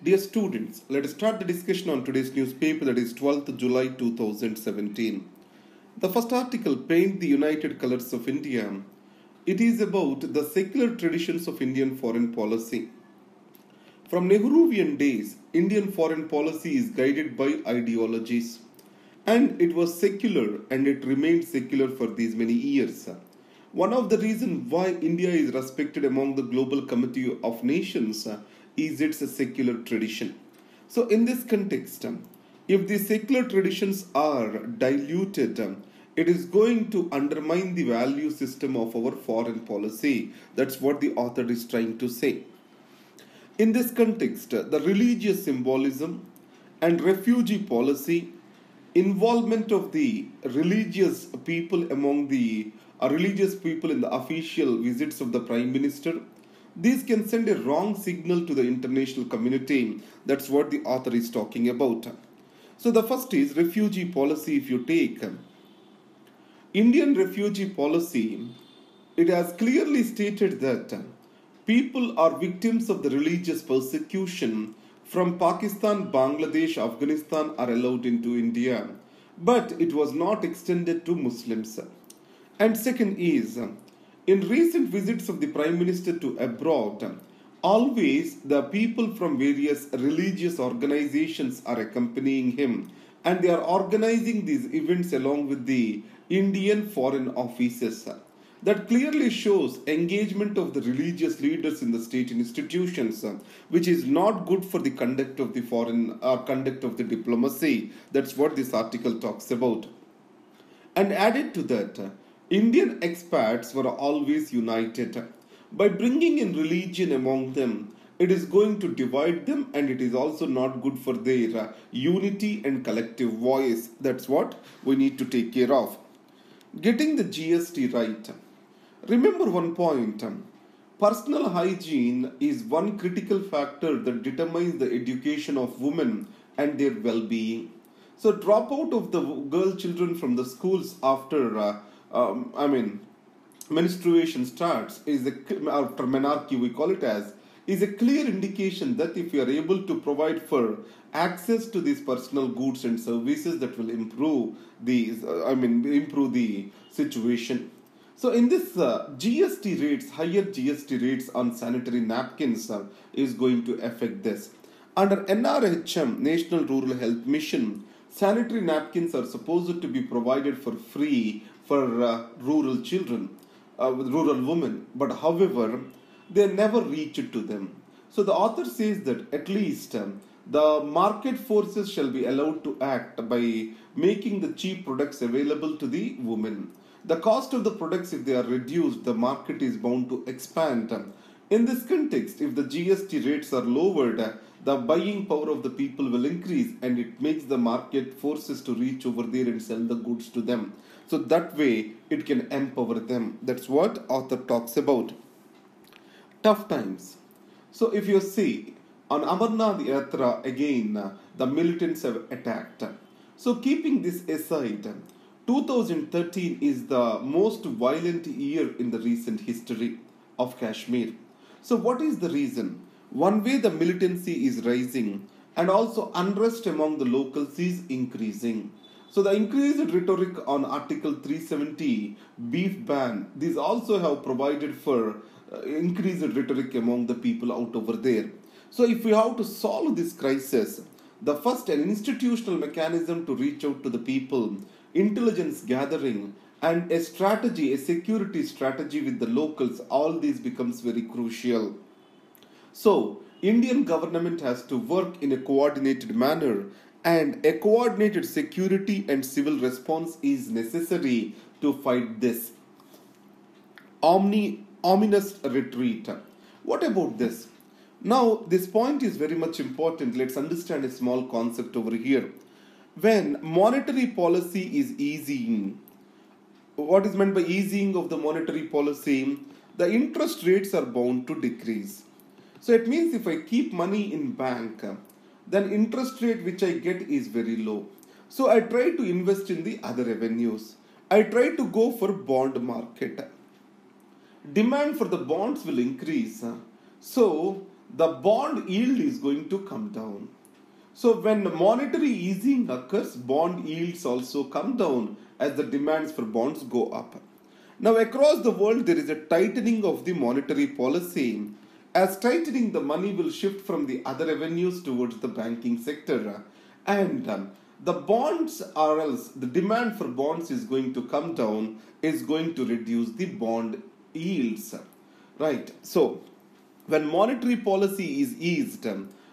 Dear students, let us start the discussion on today's newspaper, that is 12th July 2017. The first article, Paint the United Colors of India. It is about the secular traditions of Indian foreign policy. From Nehruvian days, Indian foreign policy is guided by ideologies. And it was secular and it remained secular for these many years. One of the reasons why India is respected among the Global Committee of Nations is its secular tradition. So in this context, if the secular traditions are diluted, it is going to undermine the value system of our foreign policy. That's what the author is trying to say. In this context, the religious symbolism and refugee policy, involvement of the religious people among the religious people in the official visits of the Prime Minister, these can send a wrong signal to the international community. That's what the author is talking about. So the first is refugee policy. If you take Indian refugee policy, it has clearly stated that people are victims of the religious persecution from Pakistan, Bangladesh, Afghanistan are allowed into India, but it was not extended to Muslims. And second is, in recent visits of the Prime Minister to abroad, always the people from various religious organizations are accompanying him, and they are organizing these events along with the Indian foreign officers. That clearly shows engagement of the religious leaders in the state institutions, which is not good for the conduct of the foreign or conduct of the diplomacy. That's what this article talks about. And added to that, Indian expats were always united. By bringing in religion among them, it is going to divide them, and it is also not good for their unity and collective voice. That's what we need to take care of. Getting the GST right. Remember one point, personal hygiene is one critical factor that determines the education of women and their well-being. So dropout of the girl children from the schools after menstruation starts is after menarche we call it as, is a clear indication that if you are able to provide for access to these personal goods and services, that will improve improve the situation. So in this GST rates, higher GST rates on sanitary napkins is going to affect this. Under NRHM, National Rural Health Mission, sanitary napkins are supposed to be provided for free for rural children, rural women. But however, they never reach it to them. So the author says that at least the market forces shall be allowed to act by making the cheap products available to the women. The cost of the products, if they are reduced, the market is bound to expand. In this context, if the GST rates are lowered, the buying power of the people will increase, and it makes the market forces to reach over there and sell the goods to them. So that way, it can empower them. That's what author talks about. Tough times. So if you see, on Amarnath Yatra, again, the militants have attacked. So keeping this aside, 2013 is the most violent year in the recent history of Kashmir. So what is the reason? One way, the militancy is rising, and also unrest among the locals is increasing. So the increased rhetoric on Article 370 beef ban, these also have provided for increased rhetoric among the people out over there. So if we have to solve this crisis, the first, an institutional mechanism to reach out to the people, intelligence gathering, and a strategy, a security strategy with the locals, all these becomes very crucial. So Indian government has to work in a coordinated manner, and a coordinated security and civil response is necessary to fight this ominous retreat. What about this? Now this point is very much important. Let's understand a small concept over here. When monetary policy is easing, what is meant by easing of the monetary policy? The interest rates are bound to decrease. So it means if I keep money in bank, then interest rate which I get is very low. So I try to invest in the other avenues. I try to go for bond market. Demand for the bonds will increase. So the bond yield is going to come down. So when monetary easing occurs, bond yields also come down as the demands for bonds go up. Now across the world there is a tightening of the monetary policy. As tightening, the money will shift from the other avenues towards the banking sector, and the bonds, or else the demand for bonds is going to come down, is going to reduce the bond yields. Right. So when monetary policy is eased,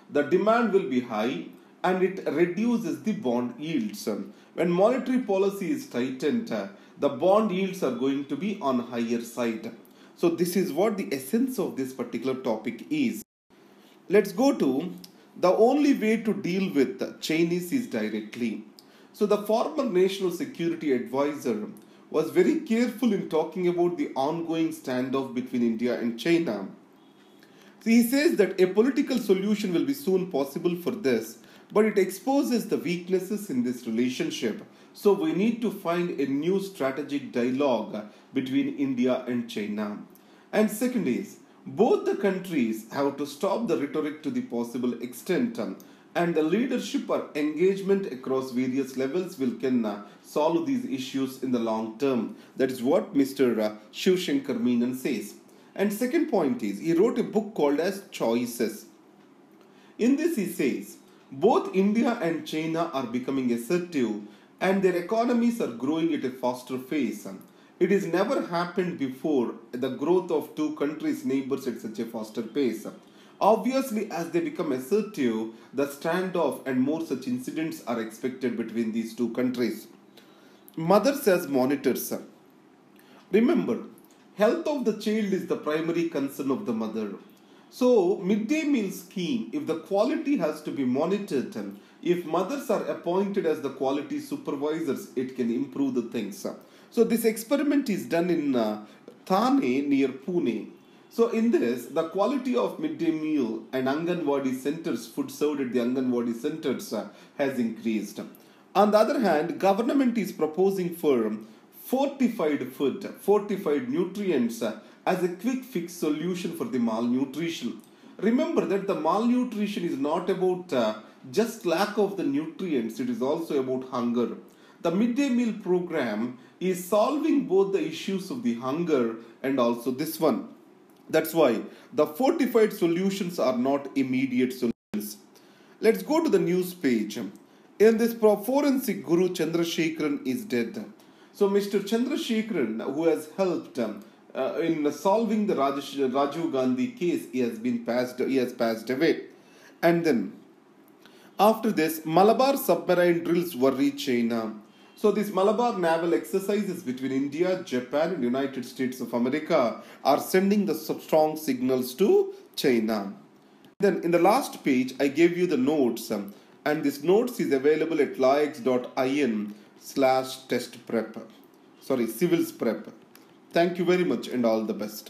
the demand will be high and it reduces the bond yields. When monetary policy is tightened, the bond yields are going to be on higher side. So this is what the essence of this particular topic is. Let's go to the only way to deal with Chinese is directly. So the former National Security Advisor was very careful in talking about the ongoing standoff between India and China. So he says that a political solution will be soon possible for this, but it exposes the weaknesses in this relationship. So we need to find a new strategic dialogue between India and China. And second is, both the countries have to stop the rhetoric to the possible extent, and the leadership or engagement across various levels can solve these issues in the long term. That is what Mr. Shiv Shankar Menon says. And second point is, he wrote a book called as Choices. In this he says, both India and China are becoming assertive and their economies are growing at a faster pace. It has never happened before, the growth of two countries' neighbors at such a faster pace. Obviously, as they become assertive, the standoff and more such incidents are expected between these two countries. Mothers as monitors. Remember, health of the child is the primary concern of the mother. So, midday meal scheme, if the quality has to be monitored, if mothers are appointed as the quality supervisors, it can improve the things. So, this experiment is done in Thane near Pune. So, in this, the quality of midday meal and Anganwadi centers, food served at the Anganwadi centers has increased. On the other hand, government is proposing for fortified food, fortified nutrients as a quick fix solution for the malnutrition. Remember that the malnutrition is not about just lack of the nutrients, it is also about hunger. The midday meal program is solving both the issues of the hunger and also this one. That's why the fortified solutions are not immediate solutions. Let's go to the news page. In this forensic guru Chandrasekharan is dead. So Mr. Chandrasekharan, who has helped in solving the Rajiv Gandhi case, he has passed away. And then after this, Malabar submarine drills worry China. So these Malabar naval exercises between India, Japan and United States of America are sending the strong signals to China. Then in the last page, I gave you the notes, and this notes is available at laix.in/test prep. Civils prep. Thank you very much and all the best.